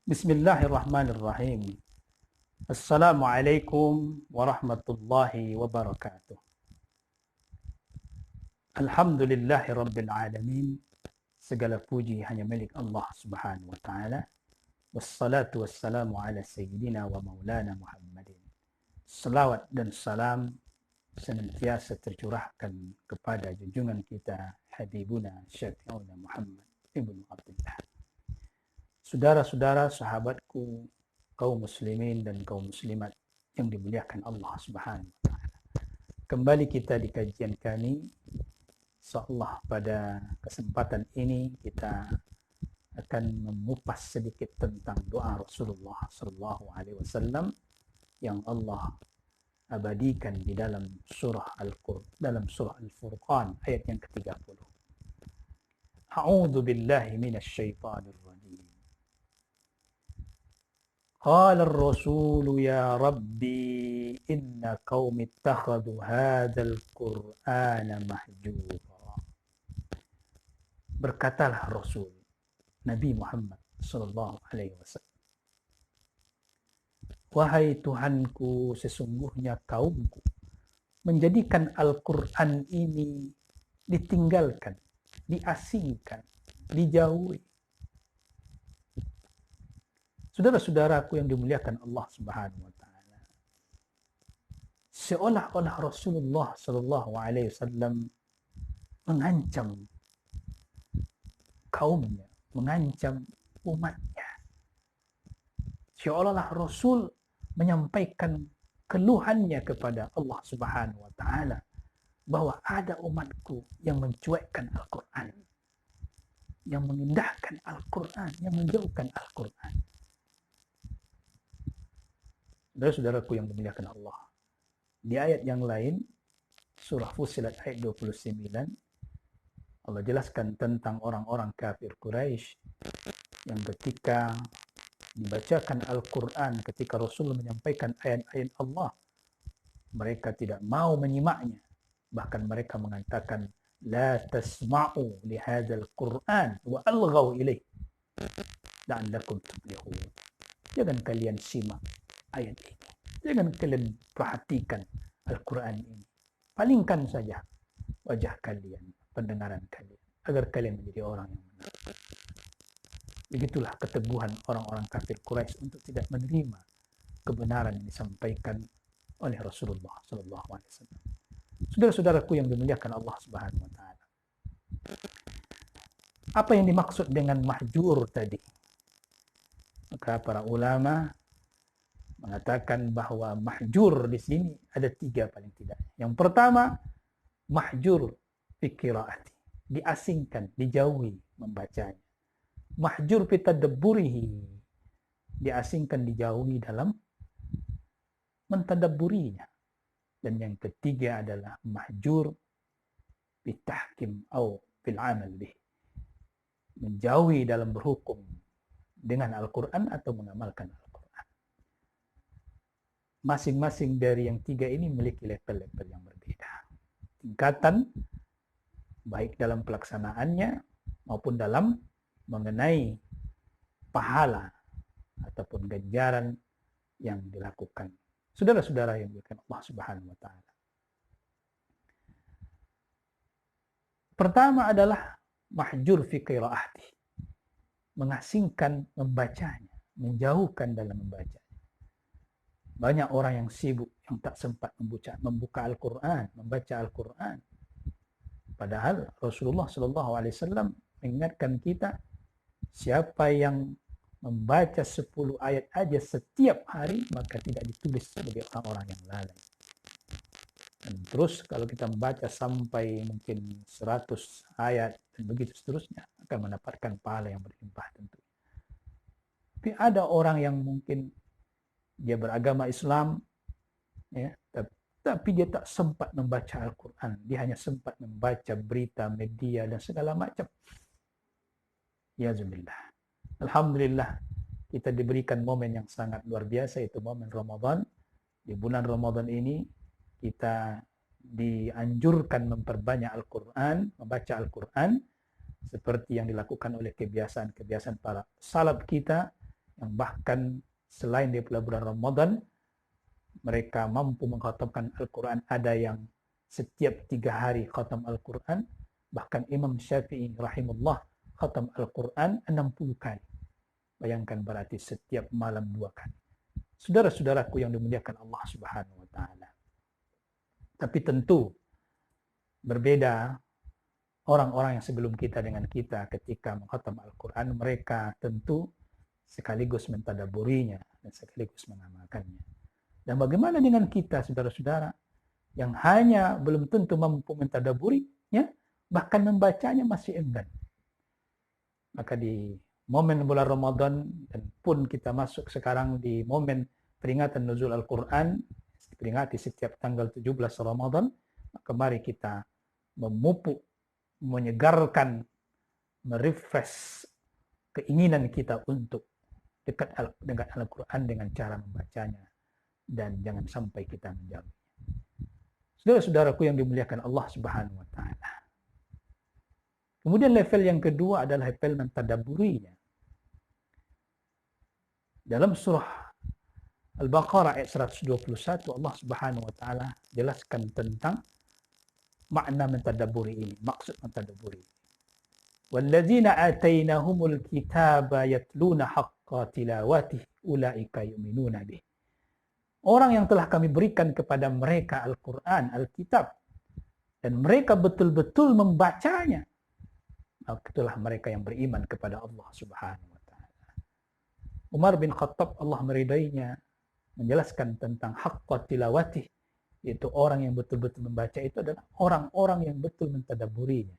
Bismillahirrahmanirrahim. Assalamualaikum warahmatullahi wabarakatuh. Alhamdulillahi rabbil alamin. Segala puji hanya milik Allah Subhanahu wa taala. Wassalatu wassalamu ala sayyidina wa maulana Muhammadin. Salawat dan salam senantiasa tercurahkan kepada junjungan kita Habibuna Syafi'una Muhammad ibnu Abdullah. Saudara-saudara, sahabatku, kaum muslimin dan kaum muslimat yang dimuliakan Allah Subhanahu wa taala. Kembali kita di kajian kami. Insyaallah pada kesempatan ini kita akan mengupas sedikit tentang doa Rasulullah sallallahu alaihi wasallam yang Allah abadikan di dalam surah Al-Furqan ayat yang ke-30. A'udzu billahi minasy syaithanir rajim. قال الرسول يا ربي إن قوم اتخذوا هذا القرآن مهجورا. Berkatalah Rasul Nabi Muhammad sallallahu alaihi wasallam, wahai Tuhanku, sesungguhnya kaumku menjadikan Al-Quran ini ditinggalkan, diasingkan, dijauhi. Saudara-saudaraku yang dimuliakan Allah Subhanahu wa taala, seolah-olah Rasulullah sallallahu alaihi wasallam mengancam kaumnya, mengancam umatnya. Seolah-olah Rasul menyampaikan keluhannya kepada Allah Subhanahu wa taala bahwa ada umatku yang mencuekkan Al-Quran, yang mengindahkan Al-Quran, yang menjauhkan Al-Quran. Saudara-saudaraku yang dimuliakan Allah, di ayat yang lain, surah Fussilat ayat 29, Allah jelaskan tentang orang-orang kafir Quraisy yang ketika dibacakan Al-Quran, ketika Rasul menyampaikan ayat-ayat Allah, mereka tidak mau menyimaknya. Bahkan mereka mengatakan, la tasma'u lihadzal Qur'an wa alghaw ilaih la'allakum tuflihun. Jangan kalian simak ayat ini. Jangan kalian perhatikan Al-Quran ini. Palingkan saja wajah kalian, pendengaran kalian, agar kalian menjadi orang yang benar. Begitulah keteguhan orang-orang kafir Quraisy untuk tidak menerima kebenaran yang disampaikan oleh Rasulullah SAW. Saudara-saudaraku yang dimuliakan Allah Subhanahu wa taala, apa yang dimaksud dengan mahjur tadi? Maka para ulama mengatakan bahwa mahjur di sini ada 3 paling tidak. Yang pertama, mahjur fi qiraati, diasingkan, dijauhi membacanya. Mahjur fi tadabburihi, diasingkan, dijauhi dalam mentadabburinya. Dan yang ketiga adalah mahjur fi tahkim atau fil amal bih, menjauhi dalam berhukum dengan Al-Quran atau mengamalkan Al-Quran. Masing-masing dari yang 3 ini memiliki level-level yang berbeda. Tingkatan baik dalam pelaksanaannya maupun dalam mengenai pahala ataupun ganjaran yang dilakukan. Saudara-saudara yang dimuliakan Allah Subhanahu wa taala. Pertama adalah mahjur fi qiraati, mengasingkan membacanya, menjauhkan dalam membacanya. Banyak orang yang sibuk, yang tak sempat membuka Al-Quran, membaca Al-Quran. Padahal Rasulullah SAW mengingatkan kita, siapa yang membaca 10 ayat aja setiap hari, maka tidak ditulis sebagai orang-orang yang lalai. Dan terus kalau kita membaca sampai mungkin 100 ayat dan begitu seterusnya, akan mendapatkan pahala yang berlimpah tentu. Tapi ada orang yang mungkin dia beragama Islam, ya, tapi dia tak sempat membaca Al-Quran. Dia hanya sempat membaca berita, media, dan segala macam. Ya Zubillah. Alhamdulillah, kita diberikan momen yang sangat luar biasa, yaitu momen Ramadan. Di bulan Ramadan ini, kita dianjurkan memperbanyak Al-Quran, membaca Al-Quran, seperti yang dilakukan oleh kebiasaan-kebiasaan para salaf kita, yang bahkan selain di bulan Ramadan mereka mampu mengkhatamkan Al-Quran. Ada yang setiap 3 hari khatam Al-Quran. Bahkan Imam Syafi'i rahimahullah khatam Al-Quran 60 kali. Bayangkan berarti setiap malam 2 kali. Saudara-saudaraku yang dimuliakan Allah Subhanahu wa taala. Tapi tentu berbeda orang-orang yang sebelum kita dengan kita ketika mengkhatam Al-Quran. Mereka tentu sekaligus mentadaburinya dan sekaligus mengamalkannya. Dan bagaimana dengan kita, saudara-saudara, yang hanya belum tentu mampu mentadaburinya, bahkan membacanya masih enggan. Maka di momen bulan Ramadan, dan pun kita masuk sekarang di momen peringatan nuzul Al-Quran, diperingati setiap tanggal 17 Ramadan, maka mari kita memupuk, menyegarkan, merefresh keinginan kita untuk dekat dengan Al-Quran dengan cara membacanya. Dan jangan sampai kita menjauhnya. Saudara-saudaraku yang dimuliakan Allah Subhanahu wa taala. Kemudian level yang kedua adalah level mentadaburinya. Dalam surah Al-Baqarah ayat 121 Allah Subhanahu wa taala jelaskan tentang makna mentadaburi ini, maksud mentadaburi. Walladzina atainahumul kitaba yatluna haqqa tilawatihi ulaika yu'minuna bih. Orang yang telah kami berikan kepada mereka Al-Quran, Alkitab, dan mereka betul-betul membacanya, itulah mereka yang beriman kepada Allah Subhanahu wa taala. Umar bin Khattab, Allah meridainya, menjelaskan tentang haqqa tilawatih, yaitu orang yang betul-betul membaca itu adalah orang-orang yang betul mentadaburinya.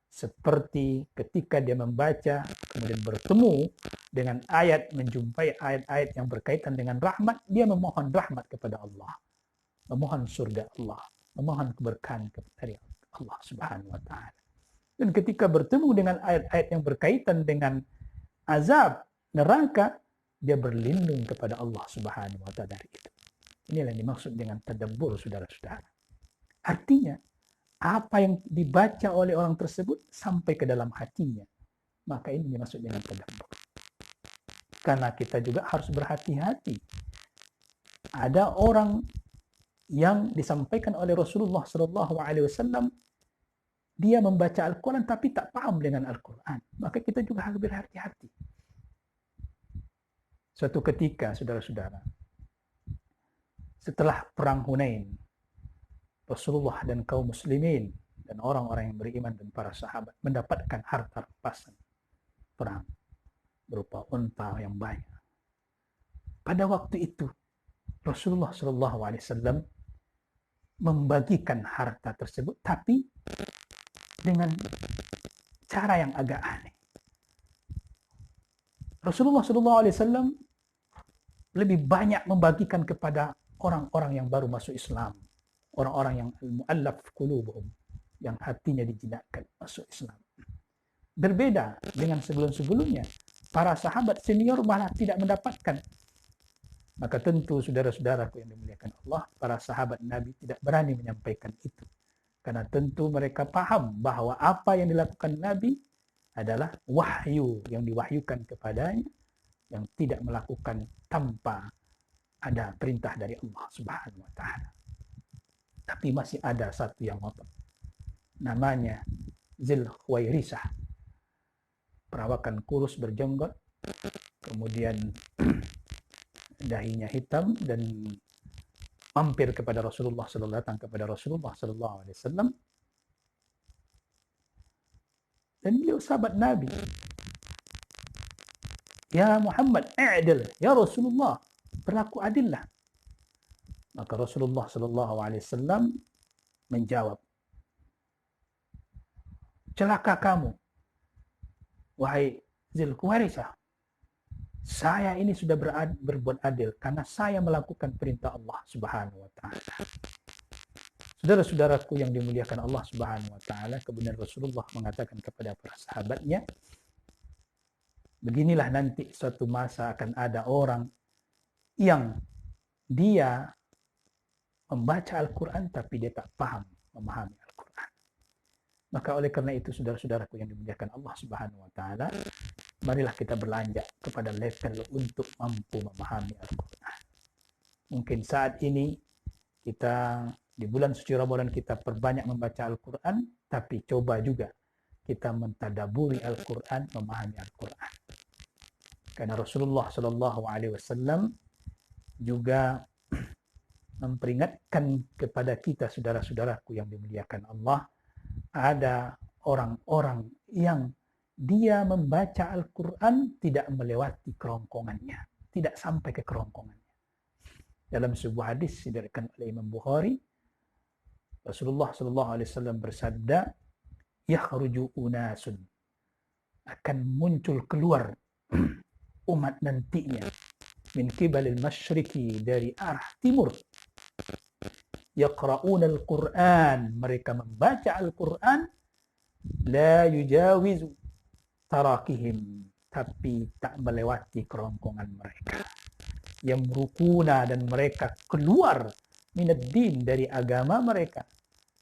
Seperti ketika dia membaca, kemudian bertemu dengan ayat, menjumpai ayat-ayat yang berkaitan dengan rahmat, dia memohon rahmat kepada Allah, memohon surga Allah, memohon keberkahan dari Allah Subhanahu wa taala. Dan ketika bertemu dengan ayat-ayat yang berkaitan dengan azab neraka, dia berlindung kepada Allah Subhanahu wa taala dari itu. Inilah yang dimaksud dengan tadabbur, saudara-saudara. Artinya apa yang dibaca oleh orang tersebut sampai ke dalam hatinya. Maka ini dimaksud dengan tadabbur. Karena kita juga harus berhati-hati. Ada orang yang disampaikan oleh Rasulullah SAW, dia membaca Al-Quran tapi tak paham dengan Al-Quran. Maka kita juga harus berhati-hati. Suatu ketika, saudara-saudara, setelah perang Hunain, Rasulullah dan kaum muslimin dan orang-orang yang beriman dan para sahabat mendapatkan harta rampasan perang berupa unta yang banyak. Pada waktu itu Rasulullah SAW membagikan harta tersebut, tapi dengan cara yang agak aneh. Rasulullah SAW lebih banyak membagikan kepada orang-orang yang baru masuk Islam, orang-orang yang mu'allaf qulubuhum, yang hatinya dijinakkan masuk Islam. Berbeda dengan sebelum-sebelumnya, para sahabat senior malah tidak mendapatkan. Maka tentu saudara-saudaraku yang dimuliakan Allah, para sahabat Nabi tidak berani menyampaikan itu. Karena tentu mereka paham bahwa apa yang dilakukan Nabi adalah wahyu yang diwahyukan kepadanya, yang tidak melakukan tanpa ada perintah dari Allah Subhanahu wa taala. Tapi masih ada satu yang ngotot. Namanya Zil Khuwairisah. Perawakan kurus berjenggot, kemudian dahinya hitam, dan mampir kepada Rasulullah SAW, datang kepada Rasulullah SAW. Dan beliau sahabat Nabi. Ya Muhammad, i'dil, ya Rasulullah, berlaku adillah. Maka Rasulullah SAW menjawab, celaka kamu, wahai Zil Khuwairisah. Saya ini sudah berbuat adil karena saya melakukan perintah Allah Subhanahu wa taala. Saudara-saudaraku yang dimuliakan Allah Subhanahu wa taala, kemudian Rasulullah mengatakan kepada para sahabatnya, beginilah nanti suatu masa akan ada orang yang dia membaca Al-Quran tapi dia tak paham memahami Al-Quran. Maka oleh karena itu saudara-saudaraku yang dimuliakan Allah Subhanahu wa taala, marilah kita beranjak kepada level untuk mampu memahami Al-Quran. Mungkin saat ini kita di bulan suci Ramadan kita perbanyak membaca Al-Quran, tapi coba juga kita mentadaburi Al-Quran, memahami Al-Quran. Karena Rasulullah SAW juga memperingatkan kepada kita, saudara-saudaraku yang dimuliakan Allah, ada orang-orang yang dia membaca Al-Quran tidak melewati kerongkongannya, tidak sampai ke kerongkongannya. Dalam sebuah hadis diriwayatkan oleh Imam Bukhari, Rasulullah SAW bersabda, yakhruju unasun, akan muncul keluar umat nantinya, min qibalil masyriqi, dari arah timur, yaqra'una al-Qur'an, mereka membaca Al-Quran, la yujawizu tarakihim, tapi tak melewati kerongkongan mereka, yamrukuna, dan mereka keluar minad din, dari agama mereka,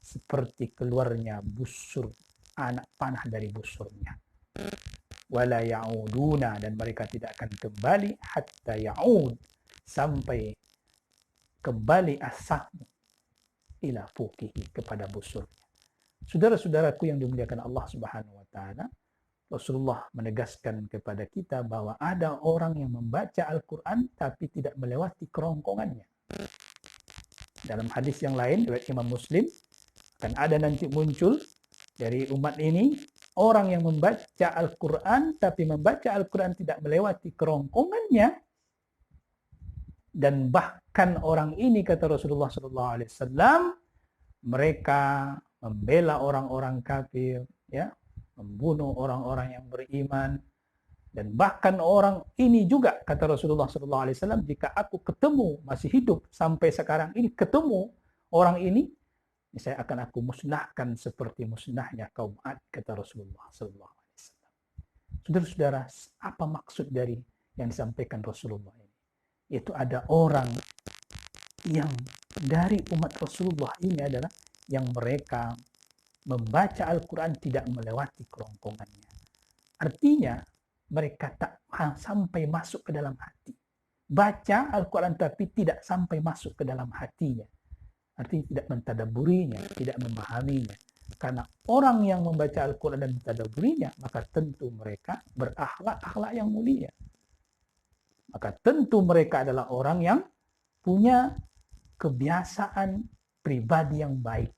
seperti keluarnya busur, anak panah dari busurnya. Wala ya'uduna, dan mereka tidak akan kembali, hatta ya'ud, sampai kembali asahmu ila fukihi, kepada busurnya. Saudara-saudaraku yang dimuliakan Allah Subhanahu wa taala, Rasulullah menegaskan kepada kita bahwa ada orang yang membaca Al-Quran tapi tidak melewati kerongkongannya. Dalam hadis yang lain riwayat Imam Muslim, akan ada nanti muncul dari umat ini orang yang membaca Al-Quran tapi membaca Al-Quran tidak melewati kerongkongannya, dan bahkan orang ini, kata Rasulullah SAW, mereka membela orang-orang kafir, ya, membunuh orang-orang yang beriman, dan bahkan orang ini juga, kata Rasulullah SAW, jika aku ketemu masih hidup sampai sekarang ini, ketemu orang ini, saya akan aku musnahkan seperti musnahnya kaum Ad, kata Rasulullah SAW. Saudara-saudara, apa maksud dari yang disampaikan Rasulullah ini? Itu ada orang yang dari umat Rasulullah ini adalah yang mereka membaca Al-Quran tidak melewati kerongkongannya. Artinya mereka tak sampai masuk ke dalam hati. Baca Al-Quran tapi tidak sampai masuk ke dalam hatinya. Artinya tidak mentadaburinya, tidak memahaminya. Karena orang yang membaca Al-Quran dan mentadaburinya, maka tentu mereka berakhlak yang mulia. Maka tentu mereka adalah orang yang punya kebiasaan pribadi yang baik.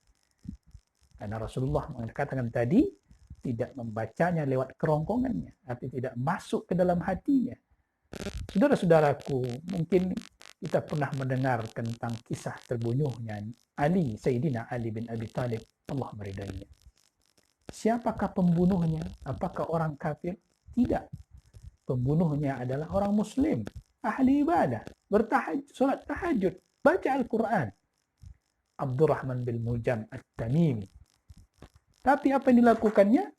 Karena Rasulullah mengatakan tadi, tidak membacanya lewat kerongkongannya, artinya tidak masuk ke dalam hatinya. Saudara-saudaraku, mungkin kita pernah mendengar tentang kisah terbunuhnya Ali, Sayyidina Ali bin Abi Thalib, Allah meridainya. Siapakah pembunuhnya? Apakah orang kafir? Tidak. Pembunuhnya adalah orang muslim, ahli ibadah, salat tahajud, baca Al-Quran. Abdurrahman bin Muljam At-Tamimi. Tapi apa yang dilakukannya?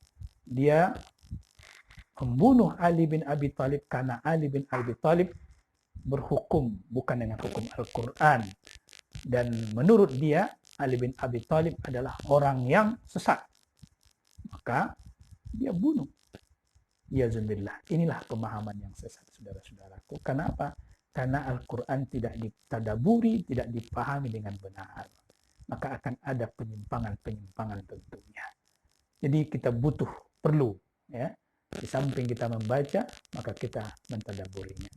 Dia membunuh Ali bin Abi Thalib karena Ali bin Abi Thalib berhukum bukan dengan hukum Al-Quran. Dan menurut dia, Ali bin Abi Thalib adalah orang yang sesat. Maka dia bunuh. Ya zumbillah. Inilah pemahaman yang sesat, saudara-saudaraku. Kenapa? Karena Al-Quran tidak ditadaburi, tidak dipahami dengan benar. Maka akan ada penyimpangan-penyimpangan tentunya. Jadi kita perlu, ya, di samping kita membaca, maka kita mentadaburinya.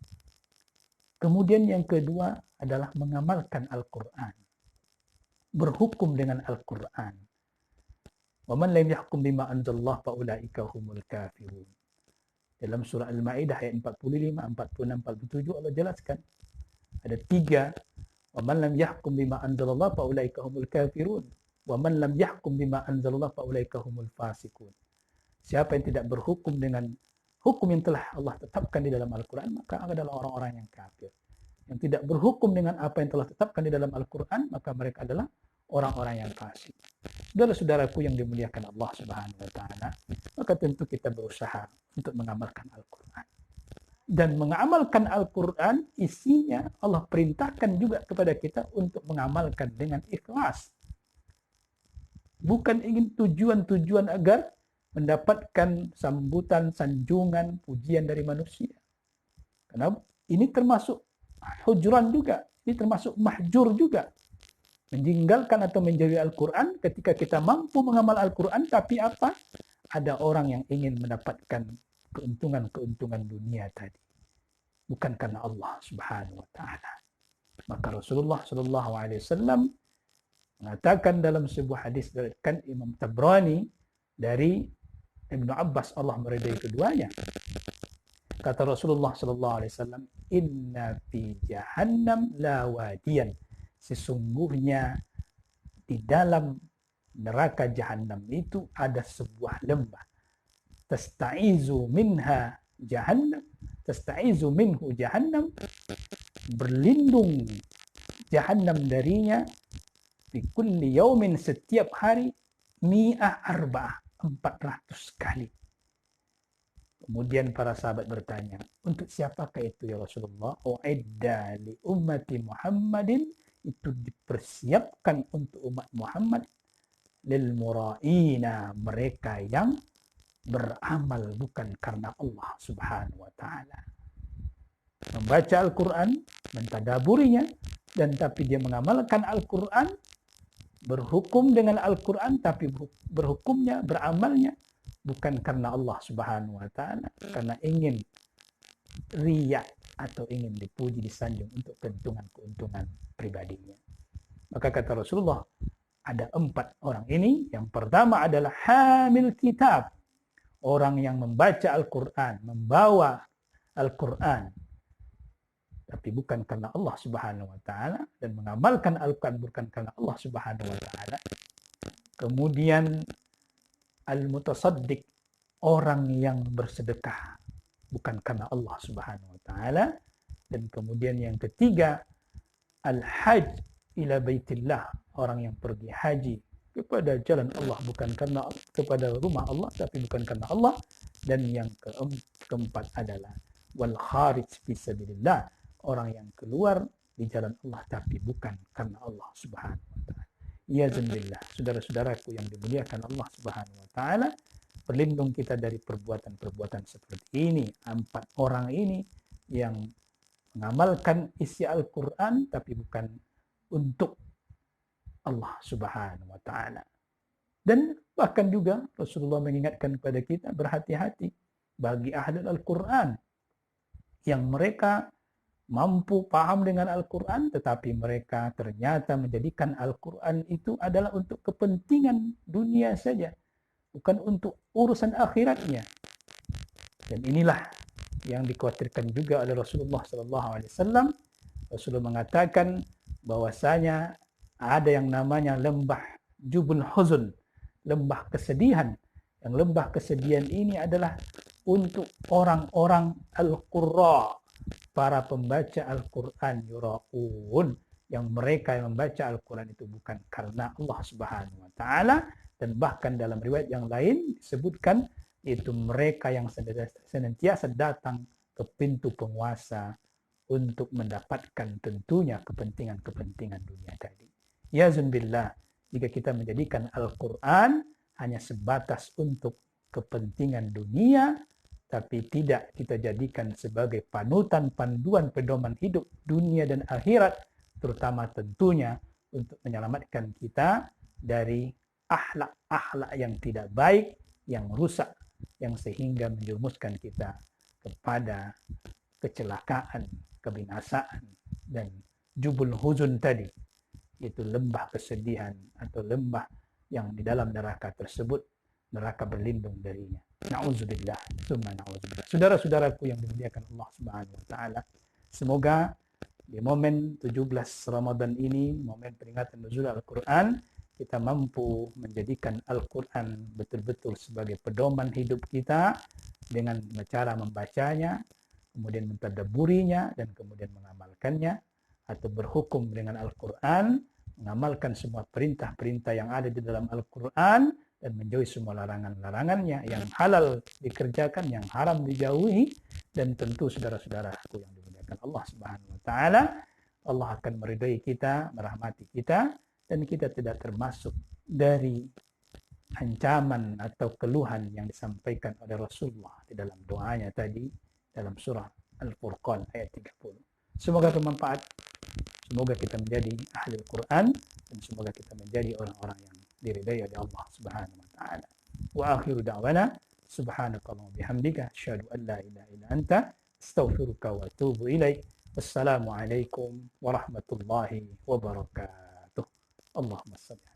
Kemudian yang kedua adalah mengamalkan Al-Quran. Berhukum dengan Al-Quran. Wa man lam yahkum bima anzalallah fa ulaika humul kafirun. Dalam surah Al-Maidah ayat 45, 46, 47 Allah jelaskan. Ada 3. Wa man lam yahkum bima anzalallah fa ulaika humul kafirun. Wa man lam yahkum bima anzalallah fa ulaika humul fasiqun. Siapa yang tidak berhukum dengan hukum yang telah Allah tetapkan di dalam Al-Quran, maka adalah orang-orang yang kafir. Yang tidak berhukum dengan apa yang telah tetapkan di dalam Al-Quran, maka mereka adalah orang-orang yang fasik. Saudara-saudaraku yang dimuliakan Allah Subhanahu wa taala, maka tentu kita berusaha untuk mengamalkan Al-Quran. Dan mengamalkan Al-Quran isinya Allah perintahkan juga kepada kita untuk mengamalkan dengan ikhlas. Bukan ingin tujuan-tujuan agar mendapatkan sambutan, sanjungan, pujian dari manusia. Karena ini termasuk hujran juga, ini termasuk mahjur juga. Meninggalkan atau menjauhi Al-Quran ketika kita mampu mengamal Al-Quran, tapi apa? Ada orang yang ingin mendapatkan keuntungan-keuntungan dunia tadi. Bukan karena Allah Subhanahu wa Ta'ala. Maka Rasulullah Sallallahu Alaihi Wasallam mengatakan dalam sebuah hadis dari Imam Tabrani dari Ibnu Abbas, Allah meridai keduanya. Kata Rasulullah Sallallahu Alaihi Wasallam, Inna fi jahannam la wadiyan. Sesungguhnya di dalam neraka jahannam itu ada sebuah lembah. Tasta'izu minha jahannam, tasta'izu minhu jahannam, berlindung jahannam darinya di kulli yaumin, setiap hari, mi'ah arba'ah, 400 kali. Kemudian para sahabat bertanya, untuk siapakah itu ya Rasulullah? U'idda li ummati Muhammadin, itu dipersiapkan untuk umat Muhammad, lil mura'ina, mereka yang beramal bukan karena Allah Subhanahu wa Ta'ala. Membaca Al-Quran, mentadaburinya, dan tapi dia mengamalkan Al-Quran, berhukum dengan Al-Quran, tapi berhukumnya, beramalnya bukan karena Allah Subhanahu wa Ta'ala, karena ingin riya atau ingin dipuji, disanjung untuk keuntungan-keuntungan pribadinya. Maka kata Rasulullah, ada 4 orang ini. Yang pertama adalah hamil kitab, orang yang membaca Al-Quran, membawa Al-Quran, tapi bukan karena Allah Subhanahu wa Ta'ala, dan mengamalkan Al-Quran bukan karena Allah Subhanahu wa Ta'ala. Kemudian al-mutasaddiq, orang yang bersedekah bukan karena Allah Subhanahu wa Ta'ala. Dan kemudian yang ketiga, al-hajj ila baitillah, orang yang pergi haji kepada jalan Allah bukan karena, kepada rumah Allah tapi bukan karena Allah. Dan yang keempat adalah wal kharij fi sabilillah, orang yang keluar di jalan Allah tapi bukan karena Allah Subhanahu wa Ta'ala. Ya zumbillah, saudara-saudaraku yang dimuliakan Allah Subhanahu wa Ta'ala, berlindung kita dari perbuatan-perbuatan seperti ini. 4 orang ini yang mengamalkan isi Al-Quran tapi bukan untuk Allah Subhanahu wa Ta'ala. Dan bahkan juga Rasulullah mengingatkan kepada kita, berhati-hati bagi ahli Al-Quran yang mereka mampu paham dengan Al-Quran, tetapi mereka ternyata menjadikan Al-Quran itu adalah untuk kepentingan dunia saja, bukan untuk urusan akhiratnya. Dan inilah yang dikhawatirkan juga oleh Rasulullah SAW. Rasulullah mengatakan bahwasanya ada yang namanya lembah Jubul Huzun, lembah kesedihan. Yang lembah kesedihan ini adalah untuk orang-orang Al-Qurra, para pembaca Al-Quran, yura'un, yang mereka yang membaca Al-Quran itu bukan karena Allah Subhanahu wa Ta'ala. Dan bahkan dalam riwayat yang lain disebutkan itu mereka yang senantiasa datang ke pintu penguasa untuk mendapatkan tentunya kepentingan-kepentingan dunia tadi. Ya zumbillah, jika kita menjadikan Al-Quran hanya sebatas untuk kepentingan dunia, tapi tidak kita jadikan sebagai panutan, panduan, pedoman hidup dunia dan akhirat, terutama tentunya untuk menyelamatkan kita dari akhlak-akhlak yang tidak baik, yang rusak, yang sehingga menjerumuskan kita kepada kecelakaan, kebinasaan, dan jubul huzun tadi, itu lembah kesedihan atau lembah yang di dalam neraka tersebut, neraka berlindung darinya. Na'udzubillah, summa na'udzubillah. Saudara-saudaraku yang dimuliakan Allah Subhanahu wa Ta'ala, semoga di momen 17 Ramadan ini, momen peringatan nuzul Al-Quran, kita mampu menjadikan Al-Quran betul-betul sebagai pedoman hidup kita dengan cara membacanya, kemudian mentadaburinya, dan kemudian mengamalkannya, atau berhukum dengan Al-Quran, mengamalkan semua perintah-perintah yang ada di dalam Al-Quran, dan menjauhi semua larangan-larangannya, yang halal dikerjakan, yang haram dijauhi. Dan tentu saudara-saudaraku yang dimuliakan Allah Subhanahu wa Ta'ala, Allah akan meridai kita, merahmati kita, dan kita tidak termasuk dari ancaman atau keluhan yang disampaikan oleh Rasulullah di dalam doanya tadi dalam surah Al-Furqan ayat 30. Semoga bermanfaat. Semoga kita menjadi ahli Al-Quran dan semoga kita menjadi orang-orang yang diridai oleh Allah Subhanahu wa taala. Wa akhiru da'wana subhanakallahumma bihamdika asyhadu an la ilaha illa anta astaghfiruka wa atubu ilaik. Wassalamu alaikum warahmatullahi wabarakatuh. Allahumma salli